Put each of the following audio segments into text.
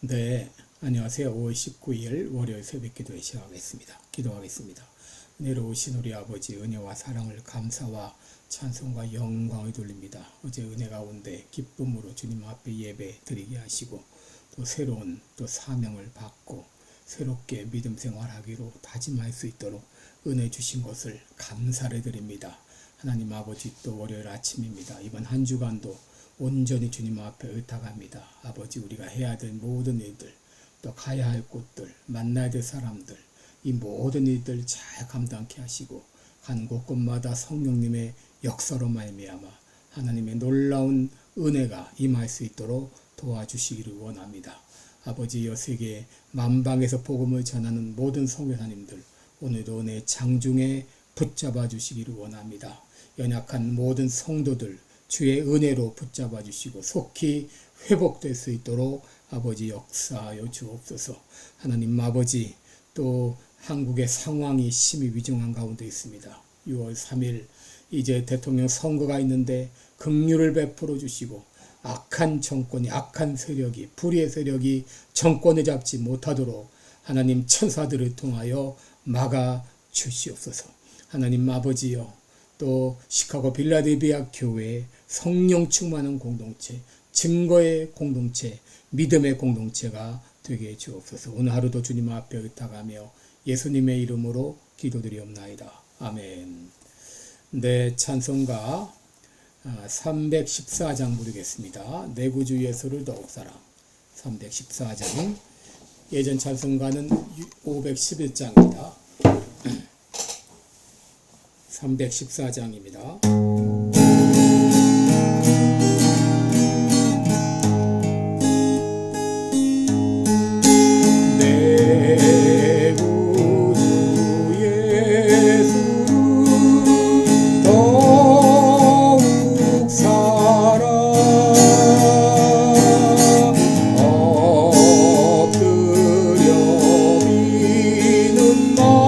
네, 안녕하세요. 5월 19일 월요일 새벽 기도에 기도하겠습니다. 은혜로우신 우리 아버지 은혜와 사랑을 감사와 찬송과 영광을 돌립니다. 어제 은혜 가운데 기쁨으로 주님 앞에 예배 드리게 하시고 또 새로운 또 사명을 받고 새롭게 믿음 생활하기로 다짐할 수 있도록 은혜 주신 것을 감사를 드립니다. 하나님 아버지, 또 월요일 아침입니다. 이번 한 주간도 온전히 주님 앞에 의탁합니다. 아버지, 우리가 해야 될 모든 일들, 또 가야 할 곳들, 만나야 될 사람들, 이 모든 일들 잘 감당케 하시고 간 곳곳마다 성령님의 역사로 말미암아 하나님의 놀라운 은혜가 임할 수 있도록 도와주시기를 원합니다. 아버지, 여세계 만방에서 복음을 전하는 모든 선교사님들, 오늘도 은혜 장중에 붙잡아 주시기를 원합니다. 연약한 모든 성도들 주의 은혜로 붙잡아 주시고 속히 회복될 수 있도록 아버지 역사하여 주옵소서. 하나님 아버지, 또 한국의 상황이 심히 위중한 가운데 있습니다. 6월 3일 이제 대통령 선거가 있는데 긍휼을 베풀어 주시고 악한 정권이, 악한 세력이, 불의의 세력이 정권을 잡지 못하도록 하나님 천사들을 통하여 막아 주시옵소서. 하나님 아버지여, 또 시카고 빌라델비아 교회 성령 충만한 공동체, 증거의 공동체, 믿음의 공동체가 되게 해 주옵소서. 오늘 하루도 주님 앞에 의탁하며 예수님의 이름으로 기도드리옵나이다. 아멘. 네, 찬송가 314장 부르겠습니다. 내 구주 예수를 더욱 사랑. 314장. 예전 찬송가는 511장입니다. 314장입니다. 내 구주 예수를 더욱 사랑. 엎드려 비는 마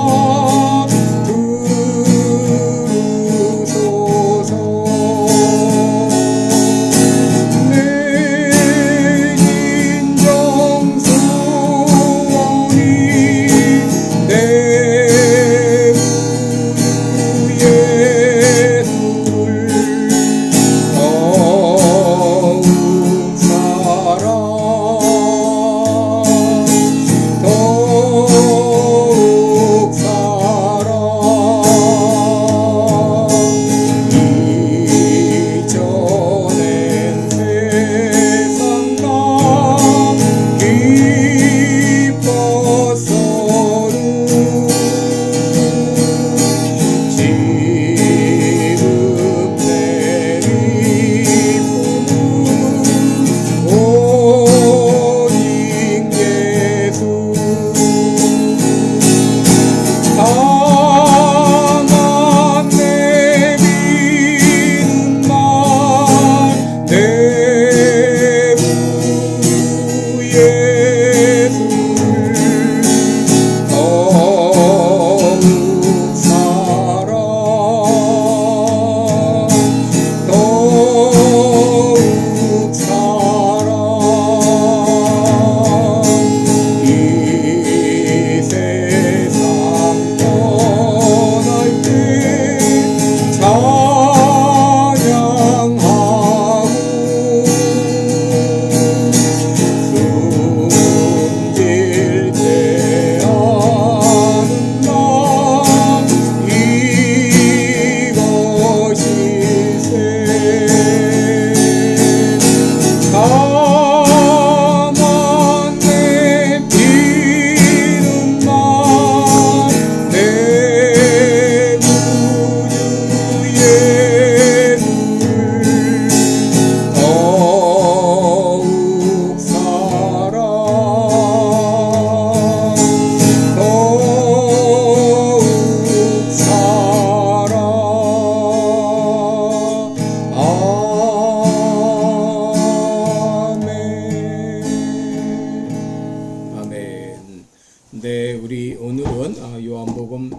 네, 우리 오늘은 요한복음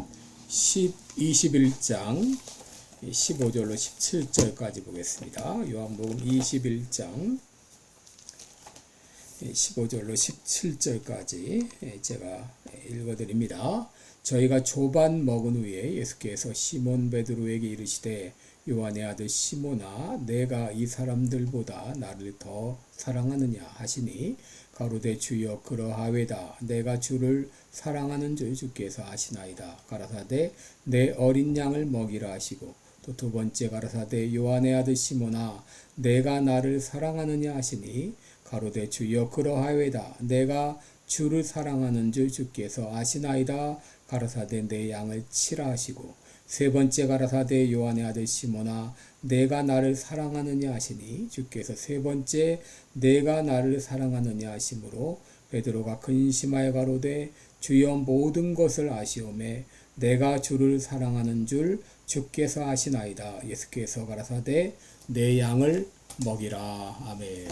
21장 15절로 17절까지 보겠습니다. 요한복음 21장 15절로 17절까지 제가 읽어드립니다. 저희가 조반 먹은 후에 예수께서 시몬 베드로에게 이르시되 요한의 아들 시몬아 내가 이 사람들보다 나를 더 사랑하느냐 하시니 가로되 주여 그러하외다. 내가 주를 사랑하는 줄 주께서 아시나이다. 가라사대 내 어린 양을 먹이라 하시고 또 두 번째 가라사대 요한의 아들 시몬아 내가 나를 사랑하느냐 하시니 가로되 주여 그러하외다. 내가 주를 사랑하는 줄 주께서 아시나이다. 가라사대 내 양을 치라 하시고 세 번째 가라사대 요한의 아들 시몬아 내가 나를 사랑하느냐 하시니 주께서 세 번째 내가 나를 사랑하느냐 하시므로 베드로가 근심하여 가로되 주여 모든 것을 아시오매 내가 주를 사랑하는 줄 주께서 아시나이다. 예수께서 가라사대 내 양을 먹이라. 아멘.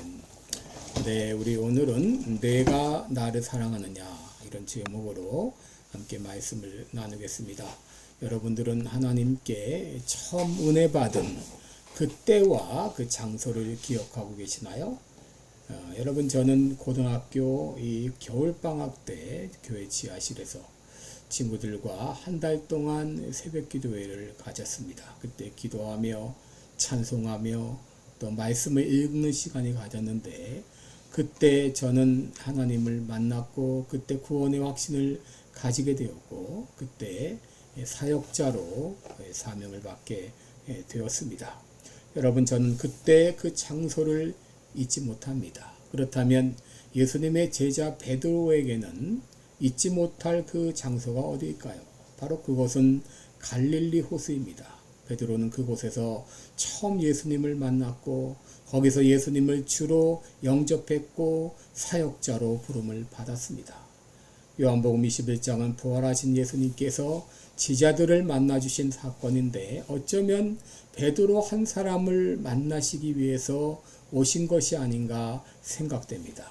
네, 우리 오늘은 내가 나를 사랑하느냐 이런 제목으로 함께 말씀을 나누겠습니다. 여러분들은 하나님께 처음 은혜 받은 그때와 그 장소를 기억하고 계시나요? 여러분 저는 고등학교 이 겨울방학 때 교회 지하실에서 친구들과 한 달 동안 새벽 기도회를 가졌습니다. 그때 기도하며 찬송하며 또 말씀을 읽는 시간이 가졌는데 그때 저는 하나님을 만났고 그때 구원의 확신을 가지게 되었고 그때 사역자로 사명을 받게 되었습니다. 여러분 저는 그때 그 장소를 잊지 못합니다. 그렇다면 예수님의 제자 베드로에게는 잊지 못할 그 장소가 어디일까요? 바로 그곳은 갈릴리 호수입니다. 베드로는 그곳에서 처음 예수님을 만났고 거기서 예수님을 주로 영접했고 사역자로 부름을 받았습니다. 요한복음 21장은 부활하신 예수님께서 지자들을 만나주신 사건인데 어쩌면 베드로 한 사람을 만나시기 위해서 오신 것이 아닌가 생각됩니다.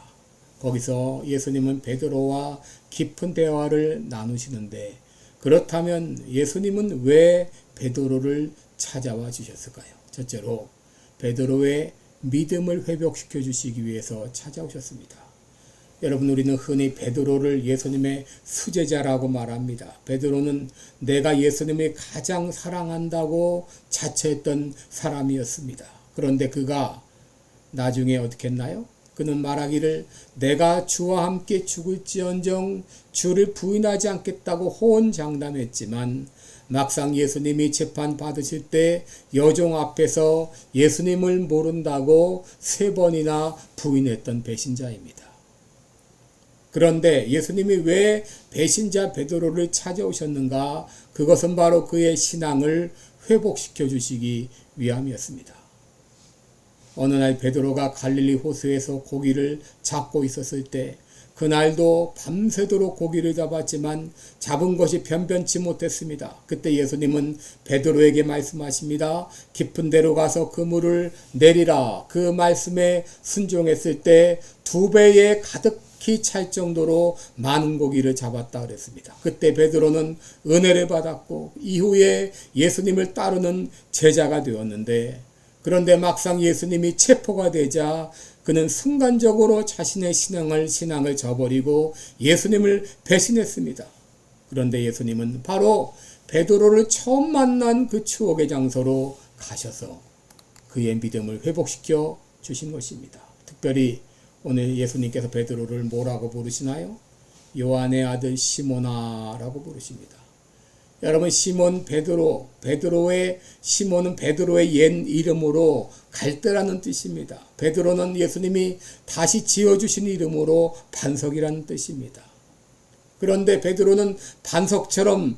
거기서 예수님은 베드로와 깊은 대화를 나누시는데 그렇다면 예수님은 왜 베드로를 찾아와 주셨을까요? 첫째로 베드로의 믿음을 회복시켜 주시기 위해서 찾아오셨습니다. 여러분 우리는 흔히 베드로를 예수님의 수제자라고 말합니다. 베드로는 내가 예수님을 가장 사랑한다고 자처했던 사람이었습니다. 그런데 그가 나중에 어떻게 했나요? 그는 말하기를 내가 주와 함께 죽을지언정 주를 부인하지 않겠다고 호언장담했지만 막상 예수님이 재판 받으실 때 여종 앞에서 예수님을 모른다고 3번이나 부인했던 배신자입니다. 그런데 예수님이 왜 배신자 베드로를 찾아오셨는가? 그것은 바로 그의 신앙을 회복시켜 주시기 위함이었습니다. 어느 날 베드로가 갈릴리 호수에서 고기를 잡고 있었을 때 그날도 밤새도록 고기를 잡았지만 잡은 것이 변변치 못했습니다. 그때 예수님은 베드로에게 말씀하십니다. 깊은 데로 가서 그물을 내리라. 그 말씀에 순종했을 때 2배에 가득히 찰 정도로 많은 고기를 잡았다 그랬습니다. 그때 베드로는 은혜를 받았고 이후에 예수님을 따르는 제자가 되었는데 그런데 막상 예수님이 체포가 되자 그는 순간적으로 자신의 신앙을 저버리고 예수님을 배신했습니다. 그런데 예수님은 바로 베드로를 처음 만난 그 추억의 장소로 가셔서 그의 믿음을 회복시켜 주신 것입니다. 특별히 오늘 예수님께서 베드로를 뭐라고 부르시나요? 요한의 아들 시몬아라고 부르십니다. 여러분 시몬 베드로의 시몬은 베드로의 옛 이름으로 갈대라는 뜻입니다. 베드로는 예수님이 다시 지어주신 이름으로 반석이라는 뜻입니다. 그런데 베드로는 반석처럼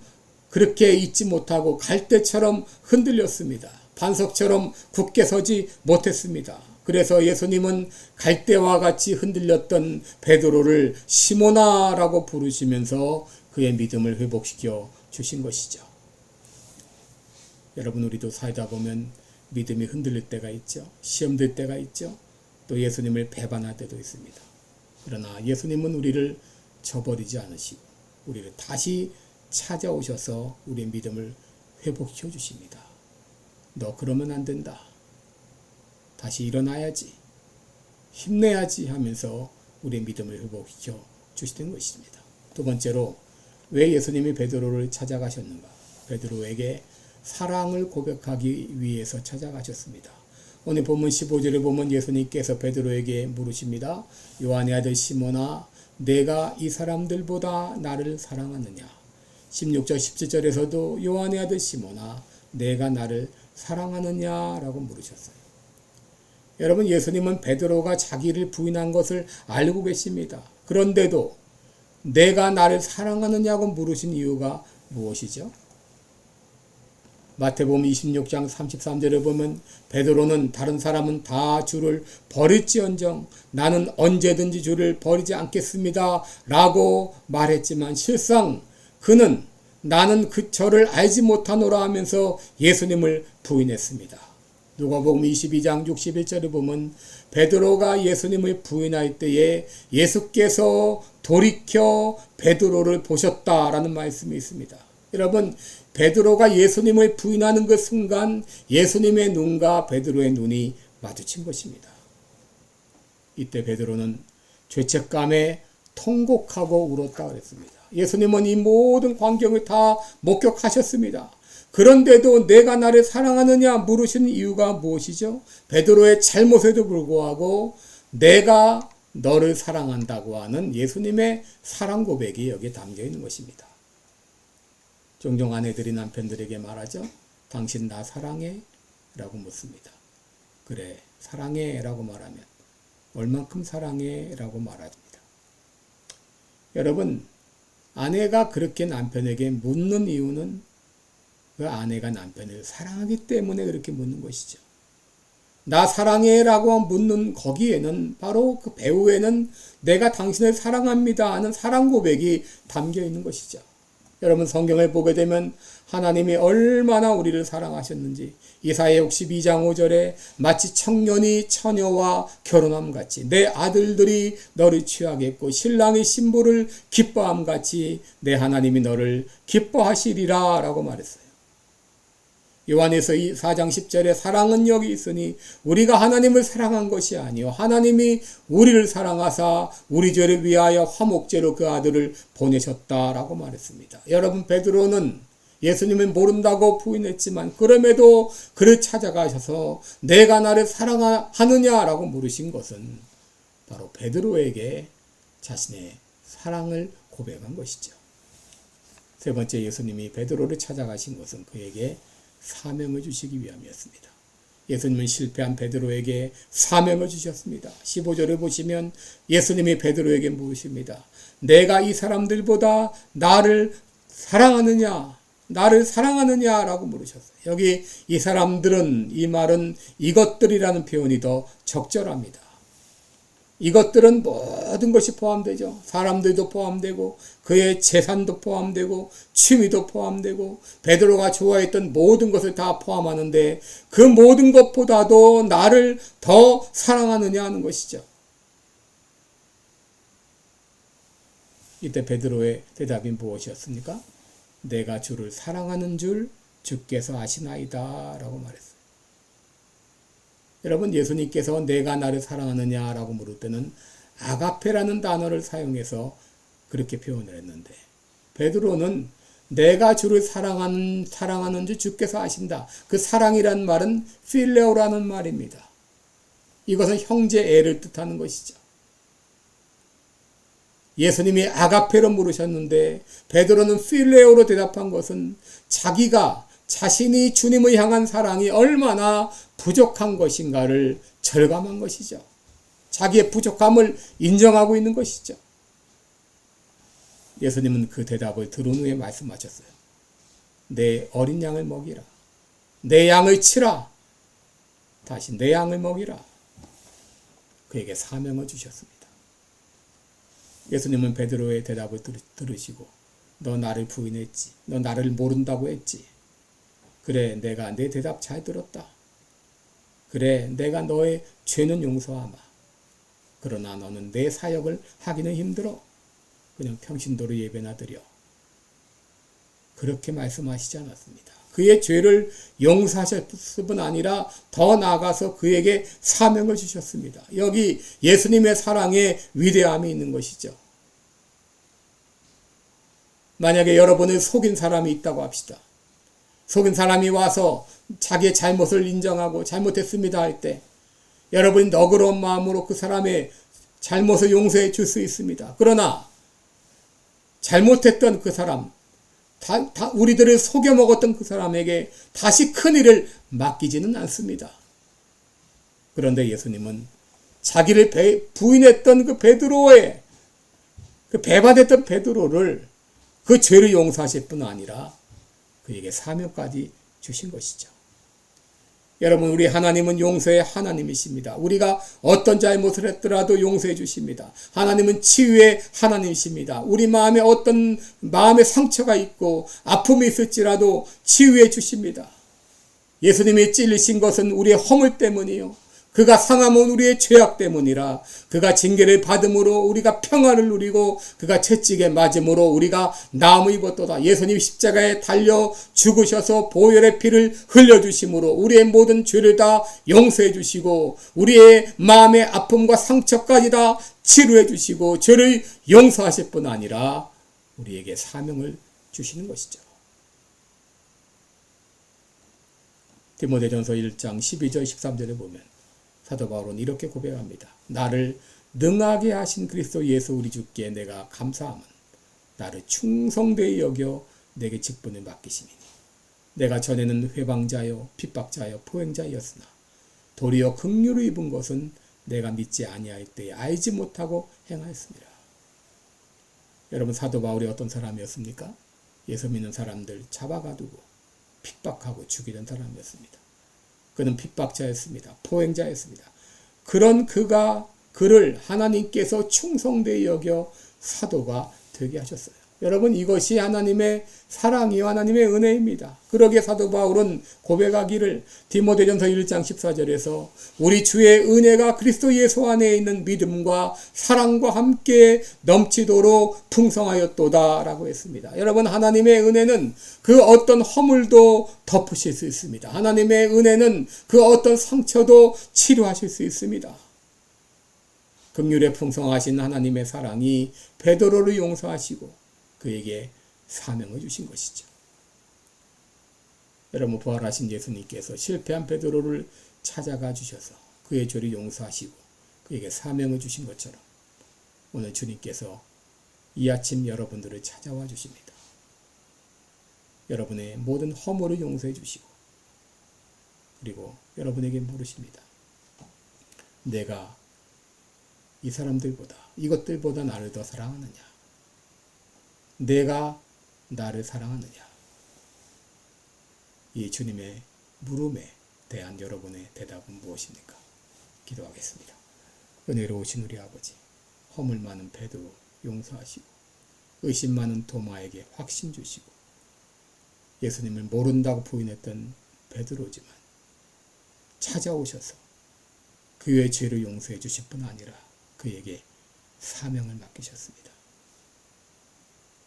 그렇게 있지 못하고 갈대처럼 흔들렸습니다. 반석처럼 굳게 서지 못했습니다. 그래서 예수님은 갈대와 같이 흔들렸던 베드로를 시몬아라고 부르시면서 그의 믿음을 회복시켜 주신 것이죠. 여러분 우리도 살다 보면 믿음이 흔들릴 때가 있죠. 시험될 때가 있죠. 또 예수님을 배반할 때도 있습니다. 그러나 예수님은 우리를 저버리지 않으시고 우리를 다시 찾아오셔서 우리의 믿음을 회복시켜 주십니다. 너 그러면 안 된다. 다시 일어나야지. 힘내야지 하면서 우리의 믿음을 회복시켜 주시는 것입니다. 두 번째로 왜 예수님이 베드로를 찾아가셨는가? 베드로에게 사랑을 고백하기 위해서 찾아가셨습니다. 오늘 본문 15절에 보면 예수님께서 베드로에게 물으십니다. 요한의 아들 시몬아, 내가 이 사람들보다 나를 사랑하느냐? 16절 17절에서도 요한의 아들 시몬아, 내가 나를 사랑하느냐라고 물으셨어요. 여러분, 예수님은 베드로가 자기를 부인한 것을 알고 계십니다. 그런데도 내가 나를 사랑하느냐고 물으신 이유가 무엇이죠? 마태복음 26장 33절에 보면 베드로는 다른 사람은 다 주를 버릴지언정 나는 언제든지 주를 버리지 않겠습니다 라고 말했지만 실상 그는 나는 저를 알지 못하노라 하면서 예수님을 부인했습니다. 누가복음 22장 61절에 보면 베드로가 예수님을 부인할 때에 예수께서 돌이켜 베드로를 보셨다라는 말씀이 있습니다. 여러분, 베드로가 예수님을 부인하는 그 순간 예수님의 눈과 베드로의 눈이 마주친 것입니다. 이때 베드로는 죄책감에 통곡하고 울었다 그랬습니다. 예수님은 이 모든 광경을 다 목격하셨습니다. 그런데도 내가 나를 사랑하느냐 물으시는 이유가 무엇이죠? 베드로의 잘못에도 불구하고 내가 너를 사랑한다고 하는 예수님의 사랑 고백이 여기에 담겨 있는 것입니다. 종종 아내들이 남편들에게 말하죠. 당신 나 사랑해? 라고 묻습니다. 그래, 사랑해 라고 말하면 얼만큼 사랑해? 라고 말합니다. 여러분, 아내가 그렇게 남편에게 묻는 이유는 그 아내가 남편을 사랑하기 때문에 그렇게 묻는 것이죠. 나 사랑해 라고 묻는 거기에는 바로 그 배후에는 내가 당신을 사랑합니다 하는 사랑 고백이 담겨 있는 것이죠. 여러분, 성경을 보게 되면 하나님이 얼마나 우리를 사랑하셨는지 이사야 62장 5절에 마치 청년이 처녀와 결혼함 같이 내 아들들이 너를 취하겠고 신랑이 신부를 기뻐함 같이 내 하나님이 너를 기뻐하시리라 라고 말했어요. 요한에서 4장 10절에 사랑은 여기 있으니 우리가 하나님을 사랑한 것이 아니요 하나님이 우리를 사랑하사 우리 죄를 위하여 화목제로 그 아들을 보내셨다라고 말했습니다. 여러분, 베드로는 예수님을 모른다고 부인했지만 그럼에도 그를 찾아가셔서 내가 나를 사랑하느냐라고 물으신 것은 바로 베드로에게 자신의 사랑을 고백한 것이죠. 세 번째, 예수님이 베드로를 찾아가신 것은 그에게 사명을 주시기 위함이었습니다. 예수님은 실패한 베드로에게 사명을 주셨습니다. 15절에 보시면 예수님이 베드로에게 물으십니다. 내가 이 사람들보다 나를 사랑하느냐? 나를 사랑하느냐라고 물으셨어요. 여기 이 사람들은, 이 말은 이것들이라는 표현이 더 적절합니다. 이것들은 모든 것이 포함되죠. 사람들도 포함되고 그의 재산도 포함되고 취미도 포함되고 베드로가 좋아했던 모든 것을 다 포함하는데 그 모든 것보다도 나를 더 사랑하느냐 하는 것이죠. 이때 베드로의 대답이 무엇이었습니까? 내가 주를 사랑하는 줄 주께서 아시나이다 라고 말했어요. 여러분, 예수님께서 내가 나를 사랑하느냐라고 물을 때는 아가페라는 단어를 사용해서 그렇게 표현을 했는데 베드로는 내가 주를 사랑하는 줄 주께서 아신다. 그 사랑이란 말은 필레오라는 말입니다. 이것은 형제애를 뜻하는 것이죠. 예수님이 아가페로 물으셨는데 베드로는 필레오로 대답한 것은 자신이 주님을 향한 사랑이 얼마나 부족한 것인가를 절감한 것이죠. 자기의 부족함을 인정하고 있는 것이죠. 예수님은 그 대답을 들은 후에 말씀하셨어요. 내 어린 양을 먹이라. 내 양을 치라. 다시 내 양을 먹이라. 그에게 사명을 주셨습니다. 예수님은 베드로의 대답을 들으시고 너 나를 부인했지. 너 나를 모른다고 했지. 그래, 내가 내 대답 잘 들었다. 그래, 내가 너의 죄는 용서하마. 그러나 너는 내 사역을 하기는 힘들어. 그냥 평신도로 예배나 드려. 그렇게 말씀하시지 않았습니다. 그의 죄를 용서하셨을 뿐 아니라 더 나아가서 그에게 사명을 주셨습니다. 여기 예수님의 사랑의 위대함이 있는 것이죠. 만약에 여러분을 속인 사람이 있다고 합시다. 속인 사람이 와서 자기의 잘못을 인정하고 잘못했습니다 할 때 여러분이 너그러운 마음으로 그 사람의 잘못을 용서해 줄 수 있습니다. 그러나 잘못했던 그 사람, 우리들을 속여 먹었던 그 사람에게 다시 큰 일을 맡기지는 않습니다. 그런데 예수님은 자기를 부인했던 그 베드로의 그 배반했던 베드로를 그 죄를 용서하실 뿐 아니라 그에게 사명까지 주신 것이죠. 여러분, 우리 하나님은 용서의 하나님이십니다. 우리가 어떤 잘못을 했더라도 용서해 주십니다. 하나님은 치유의 하나님이십니다. 우리 마음에 어떤 마음의 상처가 있고 아픔이 있을지라도 치유해 주십니다. 예수님이 찔리신 것은 우리의 허물 때문이요, 그가 상함은 우리의 죄악 때문이라. 그가 징계를 받음으로 우리가 평안을 누리고 그가 채찍에 맞음으로 우리가 나음을 입었도다. 예수님 십자가에 달려 죽으셔서 보혈의 피를 흘려주심으로 우리의 모든 죄를 다 용서해 주시고 우리의 마음의 아픔과 상처까지 다 치료해 주시고 죄를 용서하실 뿐 아니라 우리에게 사명을 주시는 것이죠. 디모데전서 1장 12절 13절에 보면 사도 바울은 이렇게 고백합니다. 나를 능하게 하신 그리스도 예수 우리 주께 내가 감사함은 나를 충성되이 여겨 내게 직분을 맡기시니 내가 전에는 회방자요 핍박자요 포행자였으나 도리어 긍휼을 입은 것은 내가 믿지 아니할 때에 알지 못하고 행하였습니다. 여러분, 사도 바울이 어떤 사람이었습니까? 예수 믿는 사람들 잡아가두고 핍박하고 죽이던 사람이었습니다. 그는 핍박자였습니다. 포행자였습니다. 그런 그를 하나님께서 충성되이 여겨 사도가 되게 하셨어요. 여러분, 이것이 하나님의 사랑이요 하나님의 은혜입니다. 그러기에 사도 바울은 고백하기를 디모데전서 1장 14절에서 우리 주의 은혜가 그리스도 예수 안에 있는 믿음과 사랑과 함께 넘치도록 풍성하였도다 라고 했습니다. 여러분, 하나님의 은혜는 그 어떤 허물도 덮으실 수 있습니다. 하나님의 은혜는 그 어떤 상처도 치료하실 수 있습니다. 긍휼에 풍성하신 하나님의 사랑이 베드로를 용서하시고 그에게 사명을 주신 것이죠. 여러분, 부활하신 예수님께서 실패한 베드로를 찾아가 주셔서 그의 죄를 용서하시고 그에게 사명을 주신 것처럼 오늘 주님께서 이 아침 여러분들을 찾아와 주십니다. 여러분의 모든 허물을 용서해 주시고 그리고 여러분에게 물으십니다. 내가 이 사람들보다 이것들보다 나를 더 사랑하느냐? 내가 나를 사랑하느냐? 이 주님의 물음에 대한 여러분의 대답은 무엇입니까? 기도하겠습니다. 은혜로우신 우리 아버지, 허물 많은 베드로 용서하시고 의심 많은 도마에게 확신 주시고 예수님을 모른다고 부인했던 베드로지만 찾아오셔서 그의 죄를 용서해 주실 뿐 아니라 그에게 사명을 맡기셨습니다.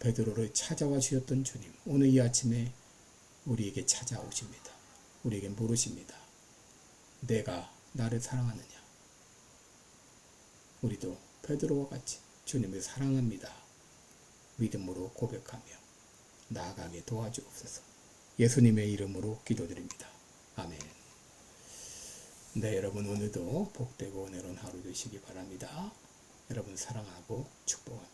베드로를 찾아와 주셨던 주님, 오늘 이 아침에 우리에게 찾아오십니다. 우리에게 물으십니다. 내가 나를 사랑하느냐? 우리도 베드로와 같이 주님을 사랑합니다. 믿음으로 고백하며 나아가게 도와주옵소서. 예수님의 이름으로 기도드립니다. 아멘. 네, 여러분, 오늘도 복되고 은혜로운 하루 되시기 바랍니다. 여러분 사랑하고 축복합니다.